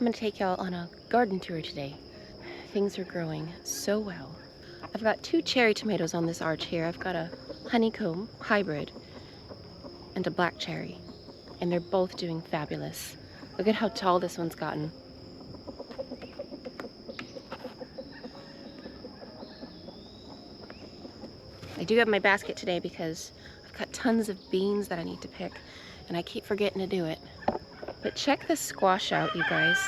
I'm gonna take y'all on a garden tour today. Things are growing so well. I've got 2 cherry tomatoes on this arch here. I've got a honeycomb hybrid and a black cherry, and they're both doing fabulous. Look at how tall this one's gotten. I do have my basket today because I've got tons of beans that I need to pick, and I keep forgetting to do it. But check this squash out, you guys.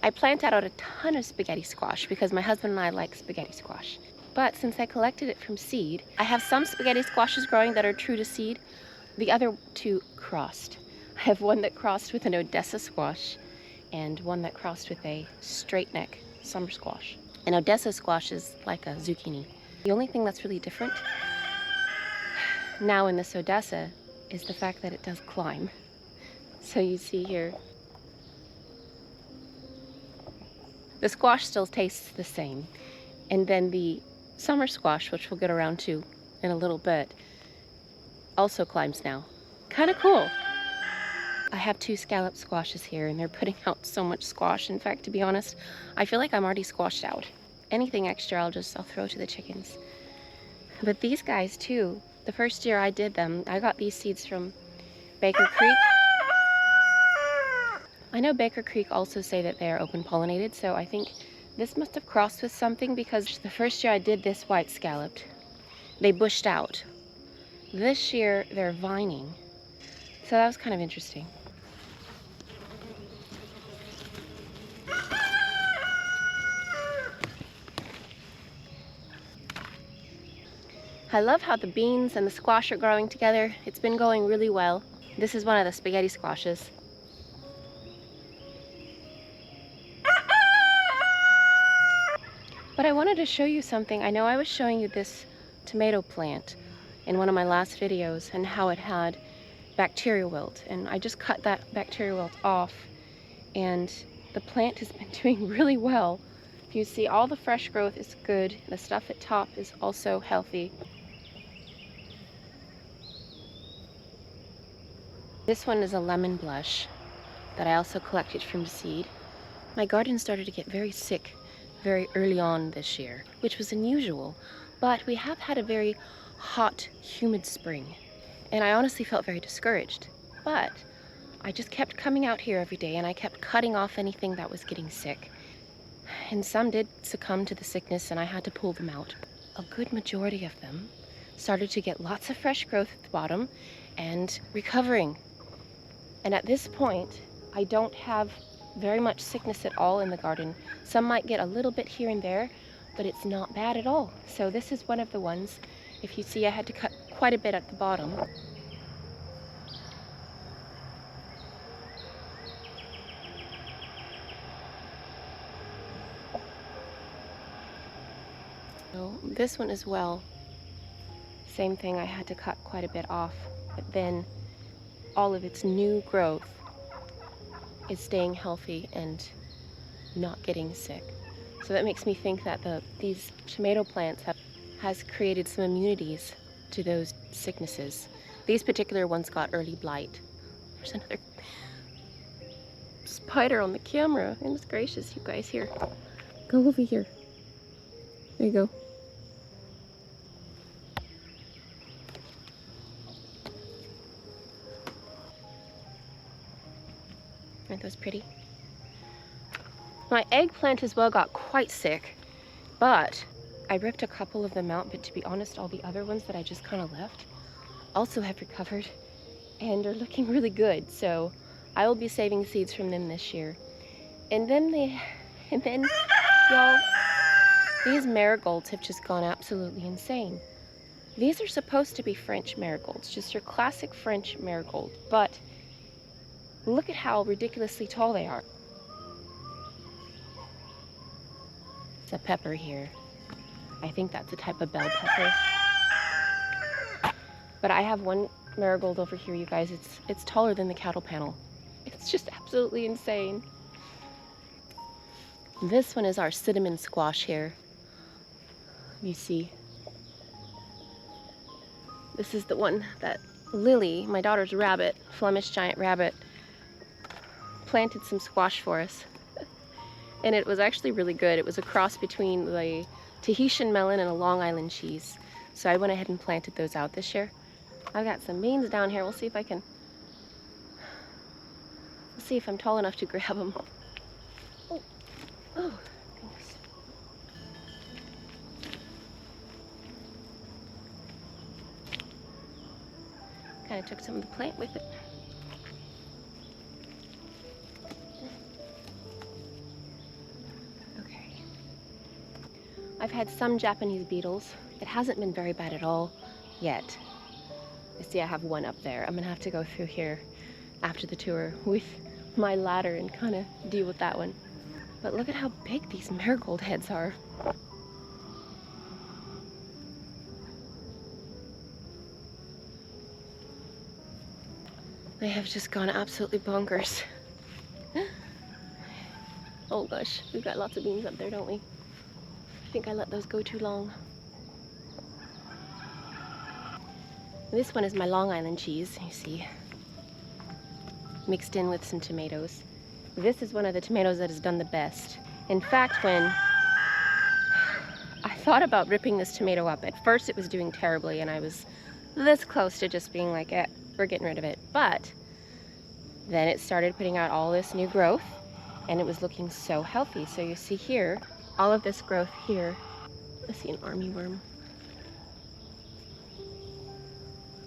I planted out a ton of spaghetti squash because my husband and I like spaghetti squash. But since I collected it from seed, I have some spaghetti squashes growing that are true to seed, the other 2 crossed. I have one that crossed with an Odessa squash and one that crossed with a straight neck summer squash. An Odessa squash is like a zucchini. The only thing that's really different now in this Odessa is the fact that it does climb. So you see here, the squash still tastes the same. And then the summer squash, which we'll get around to in a little bit, also climbs now. Kind of cool. I have 2 scallop squashes here, and they're putting out so much squash. In fact, to be honest, I feel like I'm already squashed out. Anything extra, I'll throw to the chickens. But these guys too, the first year I did them, I got these seeds from Baker Creek. I know Baker Creek also say that they are open pollinated, so I think this must have crossed with something because the first year I did this white scalloped, they bushed out. This year they're vining, so that was kind of interesting. I love how the beans and the squash are growing together. It's been going really well. This is one of the spaghetti squashes. But I wanted to show you something. I know I was showing you this tomato plant in one of my last videos and how it had bacterial wilt. And I just cut that bacterial wilt off, and the plant has been doing really well. If you see, all the fresh growth is good. The stuff at top is also healthy. This one is a lemon blush that I also collected from seed. My garden started to get very sick very early on this year, which was unusual, but we have had a very hot, humid spring, and I honestly felt very discouraged. But I just kept coming out here every day, and I kept cutting off anything that was getting sick. And some did succumb to the sickness, and I had to pull them out. A good majority of them started to get lots of fresh growth at the bottom and recovering. And at this point, I don't have very much sickness at all in the garden. Some might get a little bit here and there, but it's not bad at all. So this is one of the ones. If you see, I had to cut quite a bit at the bottom. So this one as well, same thing, I had to cut quite a bit off, but then all of its new growth is staying healthy and not getting sick. So that makes me think that these tomato plants has created some immunities to those sicknesses. These particular ones got early blight. There's another spider on the camera. Goodness gracious, you guys, here. Go over here. There you go. Aren't those pretty? My eggplant as well got quite sick, but I ripped a couple of them out, but to be honest, all the other ones that I just kind of left also have recovered and are looking really good. So I will be saving seeds from them this year. And then y'all, these marigolds have just gone absolutely insane. These are supposed to be French marigolds, just your classic French marigold, but look at how ridiculously tall they are. It's a pepper here. I think that's a type of bell pepper. But I have one marigold over here, you guys. It's taller than the cattle panel. It's just absolutely insane. This one is our cinnamon squash here. You see. This is the one that Lily, my daughter's rabbit, Flemish giant rabbit, planted some squash for us. And it was actually really good. It was a cross between the Tahitian melon and a Long Island cheese. So I went ahead and planted those out this year. I've got some beans down here. We'll see if I'm tall enough to grab them. Oh, oh, goodness. Kind of took some of the plant with it. Okay. I've had some Japanese beetles. It hasn't been very bad at all yet. You see I have one up there. I'm gonna have to go through here after the tour with my ladder and kind of deal with that one. But look at how big these marigold heads are. They have just gone absolutely bonkers. Oh gosh, we've got lots of beans up there, don't we? I think I let those go too long. This one is my Long Island cheese, you see, mixed in with some tomatoes. This is one of the tomatoes that has done the best. In fact, when I thought about ripping this tomato up, at first it was doing terribly and I was this close to just being like, we're getting rid of it. But then it started putting out all this new growth and it was looking so healthy. So you see here, all of this growth here. I see an army worm.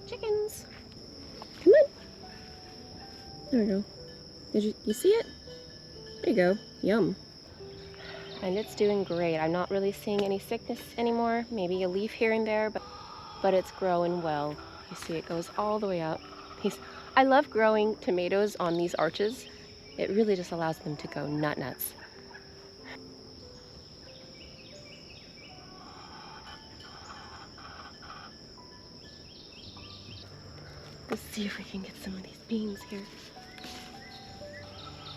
Chickens. Come on. There we go. Did you see it? There you go. Yum. And it's doing great. I'm not really seeing any sickness anymore. Maybe a leaf here and there, but it's growing well. You see it goes all the way up. I love growing tomatoes on these arches. It really just allows them to go nuts. Let's see if we can get some of these beans here.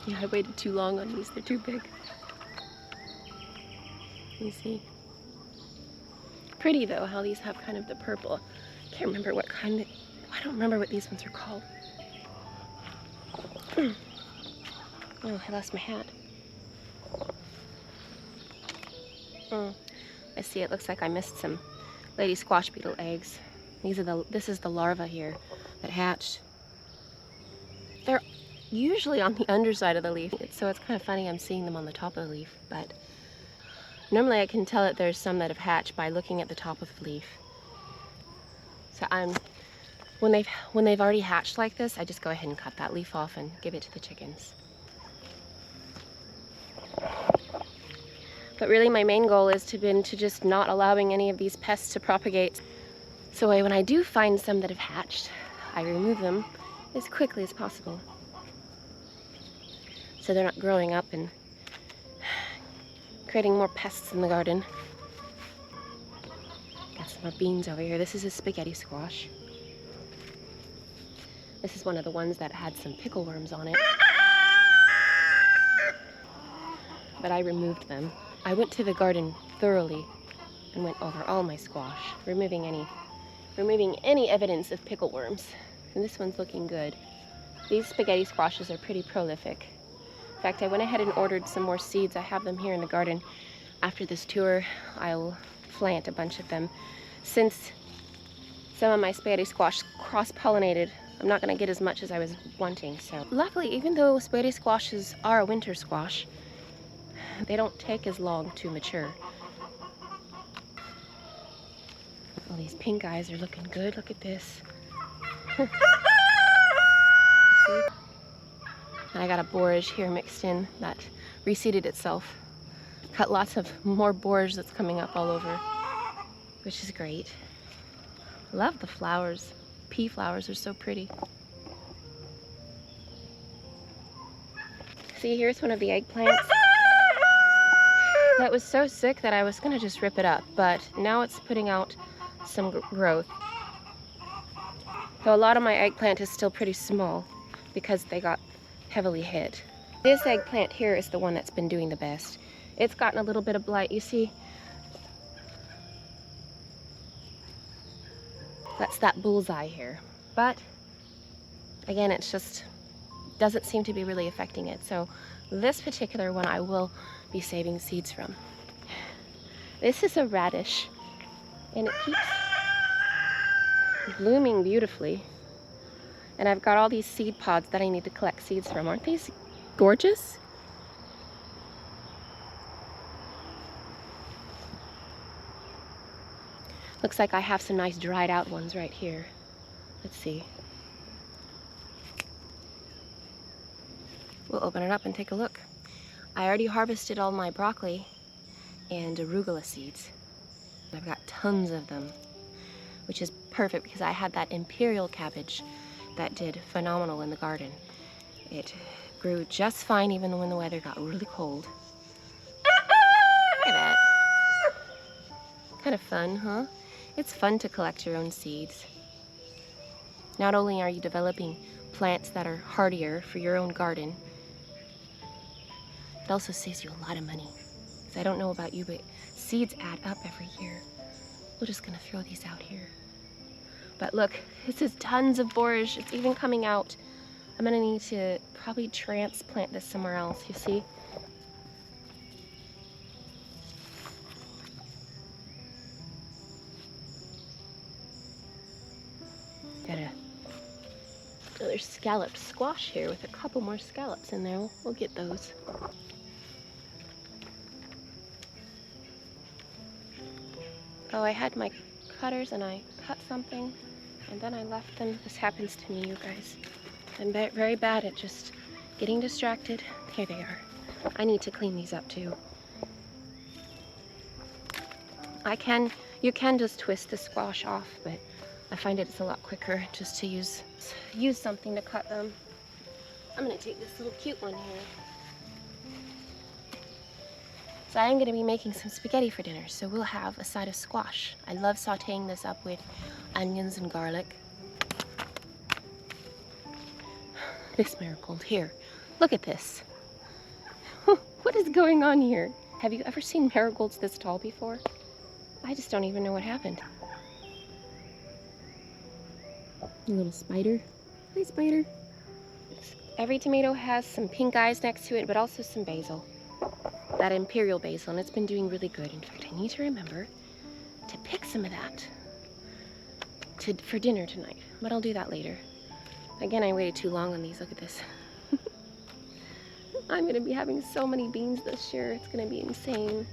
Yeah, I waited too long on these. They're too big. You see. Pretty though, how these have kind of the purple. Can't remember what kind of, I don't remember what these ones are called. Oh, I lost my hat. I see it looks like I missed some lady squash beetle eggs. This is the larva here that hatched. They're usually on the underside of the leaf, so it's kind of funny I'm seeing them on the top of the leaf, but normally I can tell that there's some that have hatched by looking at the top of the leaf. So when they've already hatched like this, I just go ahead and cut that leaf off and give it to the chickens. But really my main goal is to just not allowing any of these pests to propagate. So when I do find some that have hatched, I remove them as quickly as possible, so they're not growing up and creating more pests in the garden. Got some more beans over here. This is a spaghetti squash. This is one of the ones that had some pickle worms on it, but I removed them. I went to the garden thoroughly and went over all my squash, removing any evidence of pickle worms. And this one's looking good. These spaghetti squashes are pretty prolific. In fact, I went ahead and ordered some more seeds. I have them here in the garden. After this tour, I'll plant a bunch of them. Since some of my spaghetti squash cross-pollinated, I'm not going to get as much as I was wanting. So luckily, even though spaghetti squashes are a winter squash, they don't take as long to mature. All these pink eyes are looking good. Look at this. See? And I got a borage here mixed in that reseeded itself. Got lots of more borage that's coming up all over, which is great. Love the flowers. Pea flowers are so pretty. See, here's one of the eggplants. That was so sick that I was gonna just rip it up, but now it's putting out some growth. So a lot of my eggplant is still pretty small because they got heavily hit. This eggplant here is the one that's been doing the best. It's gotten a little bit of blight. You see, that's that bullseye here. But again, it's just doesn't seem to be really affecting it. So this particular one I will be saving seeds from. This is a radish, and it keeps blooming beautifully. And I've got all these seed pods that I need to collect seeds from. Aren't these gorgeous? Looks like I have some nice dried out ones right here. Let's see. We'll open it up and take a look. I already harvested all my broccoli and arugula seeds. I've got tons of them, which is perfect because I had that imperial cabbage that did phenomenal in the garden. It grew just fine even when the weather got really cold. Look at that. Kind of fun, huh? It's fun to collect your own seeds. Not only are you developing plants that are hardier for your own garden, it also saves you a lot of money. I don't know about you, but seeds add up every year. We're just gonna throw these out here. But look, this is tons of borage. It's even coming out. I'm gonna need to probably transplant this somewhere else, you see? Got another scalloped squash here with a couple more scallops in there. We'll get those. Oh, I had my cutters and I cut something and then I left them. This happens to me, you guys. I'm very bad at just getting distracted. Here they are. I need to clean these up too. You can just twist the squash off, but I find it's a lot quicker just to use something to cut them. I'm gonna take this little cute one here. So I am gonna be making some spaghetti for dinner, so we'll have a side of squash. I love sauteing this up with onions and garlic. This marigold here, look at this. What is going on here? Have you ever seen marigolds this tall before? I just don't even know what happened. A little spider. Hi, spider. Every tomato has some pink eyes next to it, but also some basil. That imperial basil, and it's been doing really good. In fact, I need to remember to pick some of that for dinner tonight, but I'll do that later. Again, I waited too long on these. Look at this. I'm gonna be having so many beans this year. It's gonna be insane.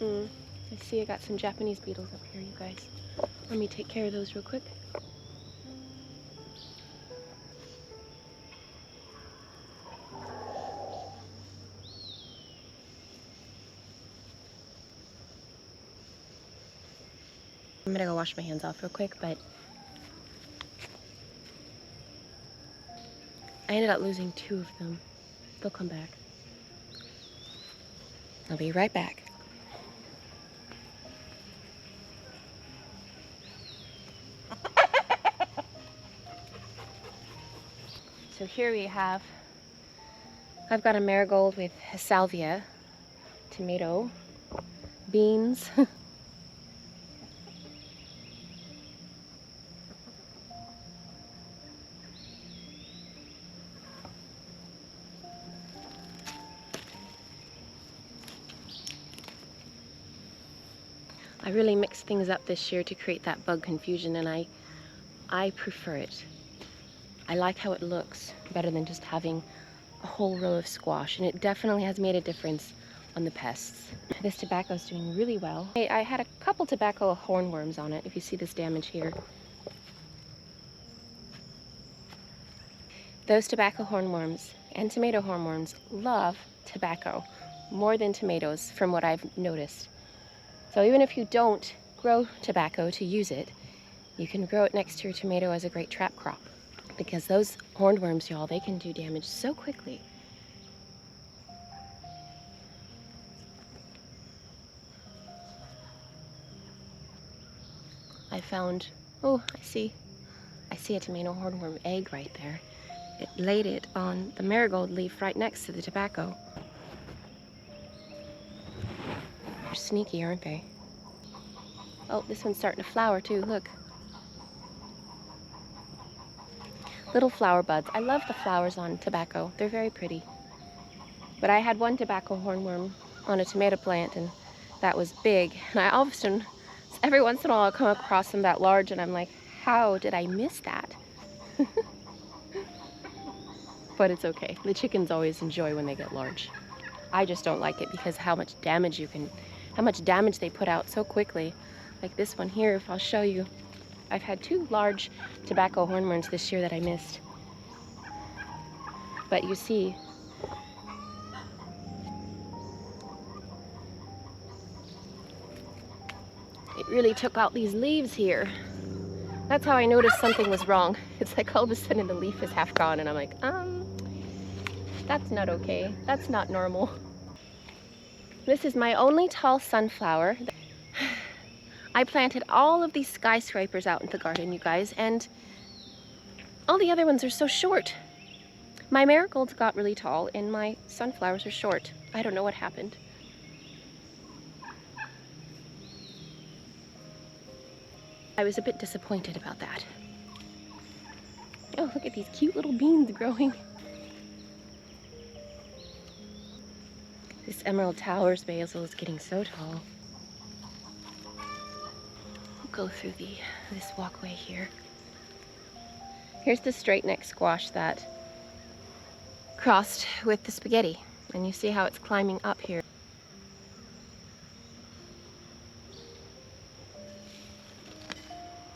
I see I got some Japanese beetles up here, you guys. Let me take care of those real quick. I'm gonna go wash my hands off real quick, but I ended up losing 2 of them. They'll come back. I'll be right back. So here we have, I've got a marigold with a salvia, tomato, beans. I really mixed things up this year to create that bug confusion, and I prefer it. I like how it looks better than just having a whole row of squash, and it definitely has made a difference on the pests. This tobacco is doing really well. I had a couple tobacco hornworms on it, if you see this damage here. Those tobacco hornworms and tomato hornworms love tobacco more than tomatoes, from what I've noticed. So even if you don't grow tobacco to use it, you can grow it next to your tomato as a great trap crop. Because those hornworms, y'all, they can do damage so quickly. I found, oh, I see a tomato hornworm egg right there. It laid it on the marigold leaf right next to the tobacco. They're sneaky, aren't they? Oh, this one's starting to flower too, look. little flower buds. I love the flowers on tobacco. They're very pretty. But I had one tobacco hornworm on a tomato plant, and that was big. And I often, every once in a while, I'll come across them that large, and I'm like, how did I miss that? But it's okay. The chickens always enjoy when they get large. I just don't like it because how much damage they put out so quickly. Like this one here, if I'll show you, I've had 2 large tobacco hornworms this year that I missed. But you see, it really took out these leaves here. That's how I noticed something was wrong. It's like all of a sudden the leaf is half gone and I'm like, that's not okay. That's not normal. This is my only tall sunflower. I planted all of these skyscrapers out in the garden, you guys, and all the other ones are so short. My marigolds got really tall and my sunflowers are short. I don't know what happened. I was a bit disappointed about that. Oh, look at these cute little beans growing. This Emerald Towers basil is getting so tall. We'll go through this walkway here. Here's the straight neck squash that crossed with the spaghetti. And you see how it's climbing up here.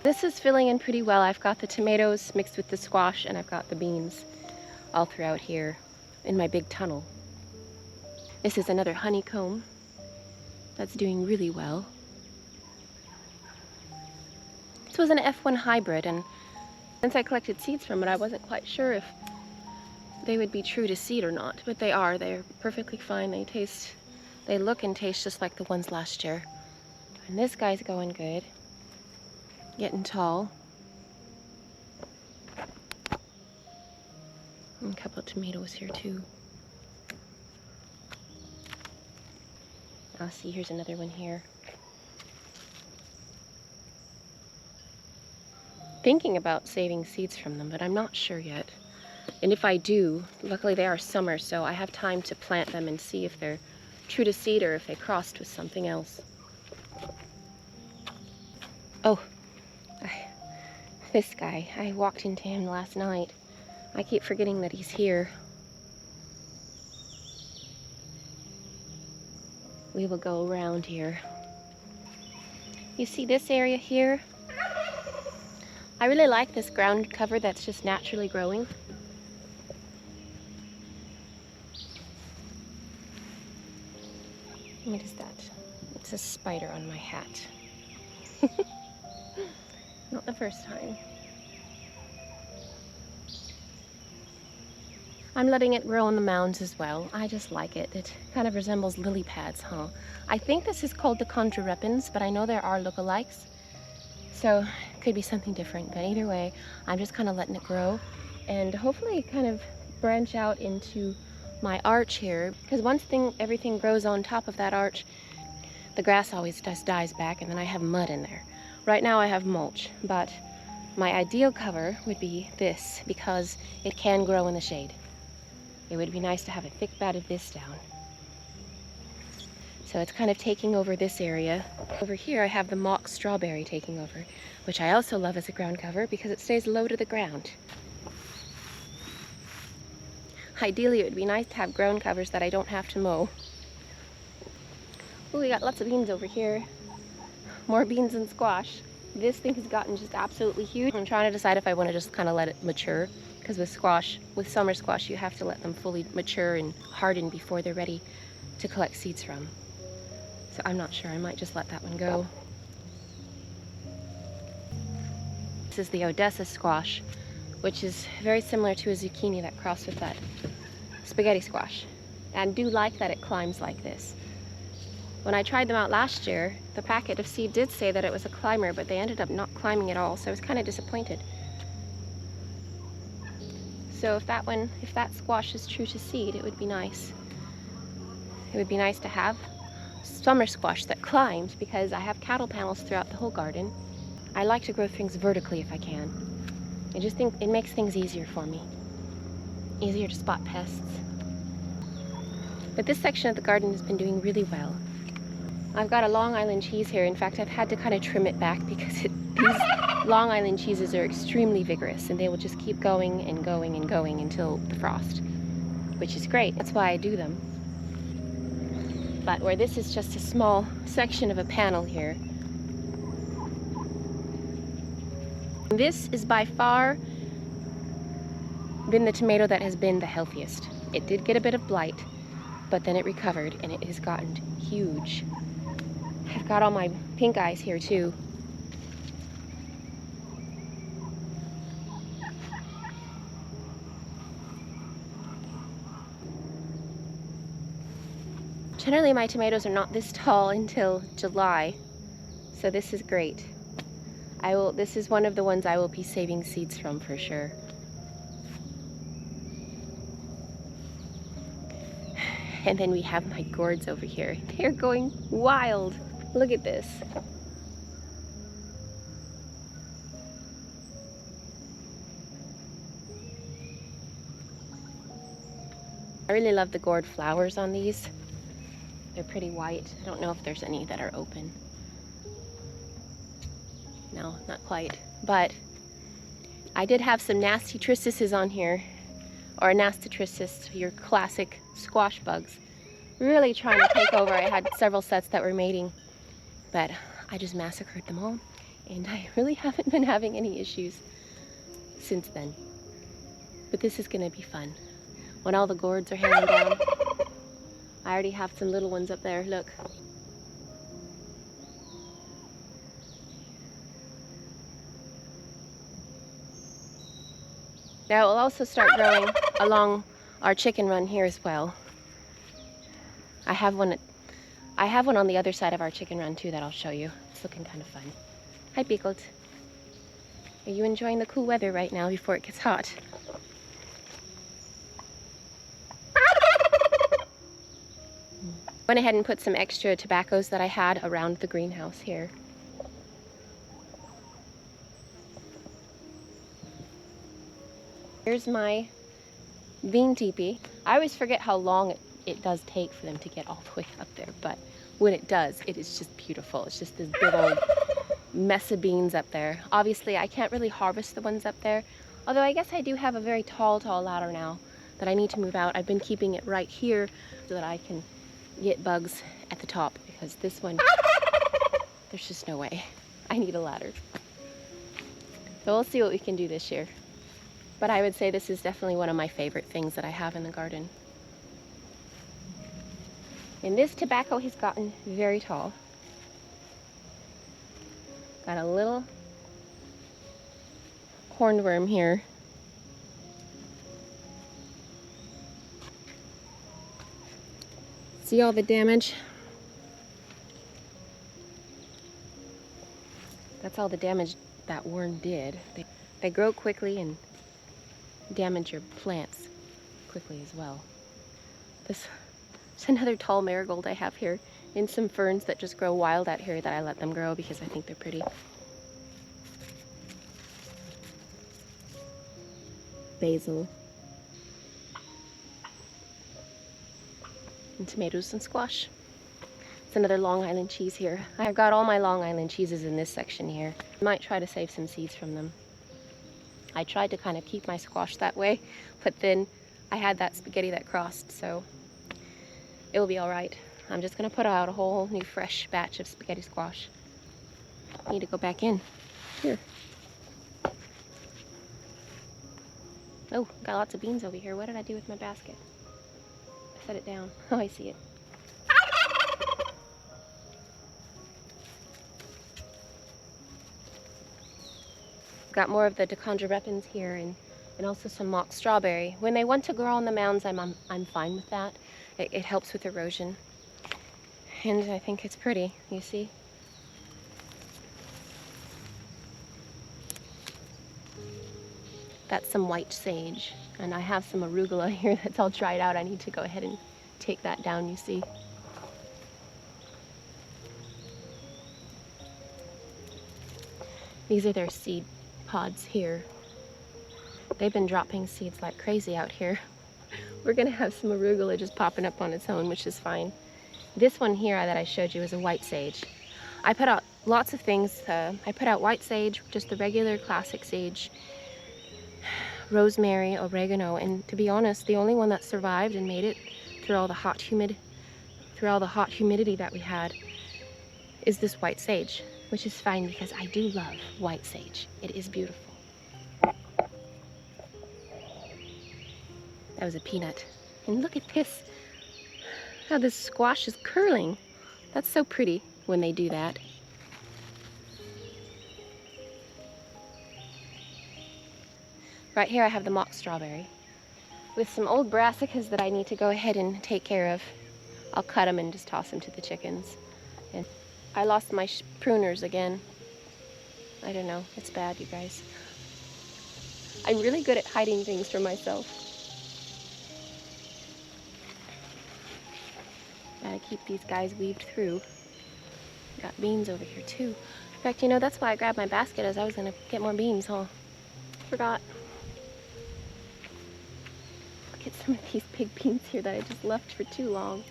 This is filling in pretty well. I've got the tomatoes mixed with the squash and I've got the beans all throughout here in my big tunnel. This is another honeycomb that's doing really well. This was an F1 hybrid, and since I collected seeds from it, I wasn't quite sure if they would be true to seed or not, but they are. They're perfectly fine. They look and taste just like the ones last year. And this guy's going good. Getting tall. And a couple of tomatoes here too. I'll see, here's another one here. Thinking about saving seeds from them, but I'm not sure yet. And if I do, luckily they are summer, so I have time to plant them and see if they're true to seed or if they crossed with something else. Oh, this guy, I walked into him last night. I keep forgetting that he's here. We will go around here. You see this area here? I really like this ground cover that's just naturally growing. What is that? It's a spider on my hat. Not the first time. I'm letting it grow on the mounds as well. I just like it. It kind of resembles lily pads, huh? I think this is called the Chondrorepens, but I know there are lookalikes. So it could be something different, but either way, I'm just kind of letting it grow and hopefully kind of branch out into my arch here. Because once everything grows on top of that arch, the grass always just dies back and then I have mud in there. Right now I have mulch, but my ideal cover would be this because it can grow in the shade. It would be nice to have a thick bed of this down. So it's kind of taking over this area. Over here I have the mock strawberry taking over, which I also love as a ground cover because it stays low to the ground. Ideally it would be nice to have ground covers that I don't have to mow. Ooh, we got lots of beans over here. More beans and squash. This thing has gotten just absolutely huge. I'm trying to decide if I want to just kind of let it mature. Because with summer squash, you have to let them fully mature and harden before they're ready to collect seeds from. So I'm not sure, I might just let that one go. This is the Odessa squash, which is very similar to a zucchini that crossed with that spaghetti squash. And I do like that it climbs like this. When I tried them out last year, the packet of seed did say that it was a climber, but they ended up not climbing at all, so I was kind of disappointed. So if that squash is true to seed, it would be nice. It would be nice to have summer squash that climbs because I have cattle panels throughout the whole garden. I like to grow things vertically if I can. I just think it makes things easier for me. Easier to spot pests. But this section of the garden has been doing really well. I've got a Long Island cheese here. In fact, I've had to kind of trim it back because these Long Island cheeses are extremely vigorous and they will just keep going and going and going until the frost, which is great. That's why I do them. But where this is just a small section of a panel here, this is by far been the tomato that has been the healthiest. It did get a bit of blight, but then it recovered and it has gotten huge. I've got all my pink eyes here too. Generally my tomatoes are not this tall until July, so this is great. This is one of the ones I will be saving seeds from for sure. And then we have my gourds over here. They're going wild. Look at this. I really love the gourd flowers on these. They're pretty white. I don't know if there's any that are open. No, not quite. But I did have some nasty tristices on here, or nasty-tristis, your classic squash bugs, really trying to take over. I had several sets that were mating, but I just massacred them all, and I really haven't been having any issues since then. But this is gonna be fun. When all the gourds are hanging down, I already have some little ones up there, look. Now it will also start growing along our chicken run here as well. I have one on the other side of our chicken run too that I'll show you. It's looking kind of fun. Hi, Pickled. Are you enjoying the cool weather right now before it gets hot? Went ahead and put some extra tobaccos that I had around the greenhouse here. Here's my bean teepee. I always forget how long it does take for them to get all the way up there, but when it does, it is just beautiful. It's just this big old mess of beans up there. Obviously, I can't really harvest the ones up there, although I guess I do have a very tall ladder now that I need to move out. I've been keeping it right here so that I can get bugs at the top, because this one, there's just no way. I need a ladder. So we'll see what we can do this year. But I would say this is definitely one of my favorite things that I have in the garden. And this tobacco has gotten very tall. Got a little hornworm here. See all the damage? That's all the damage that worm did. They grow quickly and damage your plants quickly as well. This is another tall marigold I have here, and some ferns that just grow wild out here that I let them grow because I think they're pretty. Basil. And tomatoes and squash. It's another Long Island cheese here. I've got all my Long Island cheeses in this section here. I might try to save some seeds from them. I tried to kind of keep my squash that way, but then I had that spaghetti that crossed, so it will be all right. I'm just gonna put out a whole new fresh batch of spaghetti squash. I need to go back in. Here. Oh, got lots of beans over here. What did I do with my basket? I set it down. Oh, I see it. Got more of the Dichondra here and also some mock strawberry. When they want to grow on the mounds, I'm fine with that. It helps with erosion. And I think it's pretty, you see? That's some white sage. And I have some arugula here that's all dried out. I need to go ahead and take that down, you see? These are their seed pods here. They've been dropping seeds like crazy out here. We're gonna have some arugula just popping up on its own, which is fine. This one here that I showed you is a white sage. I put out lots of things. I put out white sage, just the regular classic sage, rosemary, oregano, and to be honest, the only one that survived and made it through all the hot humidity that we had is this white sage, which is fine because I do love white sage. It is beautiful. That was a peanut. And look at this, how this squash is curling. That's so pretty when they do that. Right here I have the mock strawberry with some old brassicas that I need to go ahead and take care of. I'll cut them and just toss them to the chickens. And I lost my pruners again. I don't know, it's bad, you guys. I'm really good at hiding things from myself. Gotta keep these guys weaved through. Got beans over here too. In fact, you know, that's why I grabbed my basket, as I was gonna get more beans, huh? Forgot. Look at some of these big beans here that I just left for too long.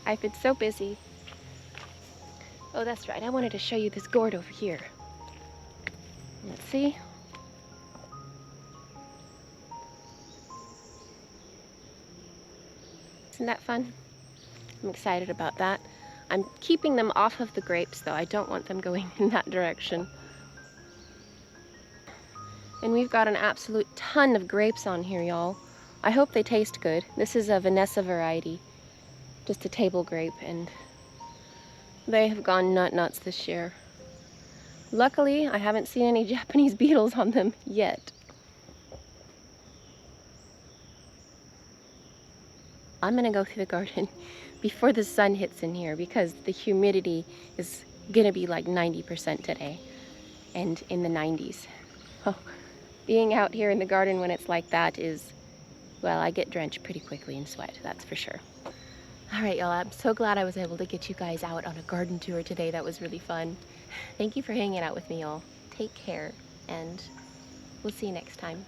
I've been so busy. Oh, that's right, I wanted to show you this gourd over here. Let's see. Isn't that fun? I'm excited about that. I'm keeping them off of the grapes though. I don't want them going in that direction. And we've got an absolute ton of grapes on here, y'all. I hope they taste good. This is a Vanessa variety, just a table grape, and they have gone nuts this year. Luckily, I haven't seen any Japanese beetles on them yet. I'm gonna go through the garden before the sun hits in here because the humidity is gonna be like 90% today and in the 90s. Oh, being out here in the garden when it's like that is, well, I get drenched pretty quickly in sweat, that's for sure. All right, y'all, I'm so glad I was able to get you guys out on a garden tour today. That was really fun. Thank you for hanging out with me, y'all. Take care, and we'll see you next time.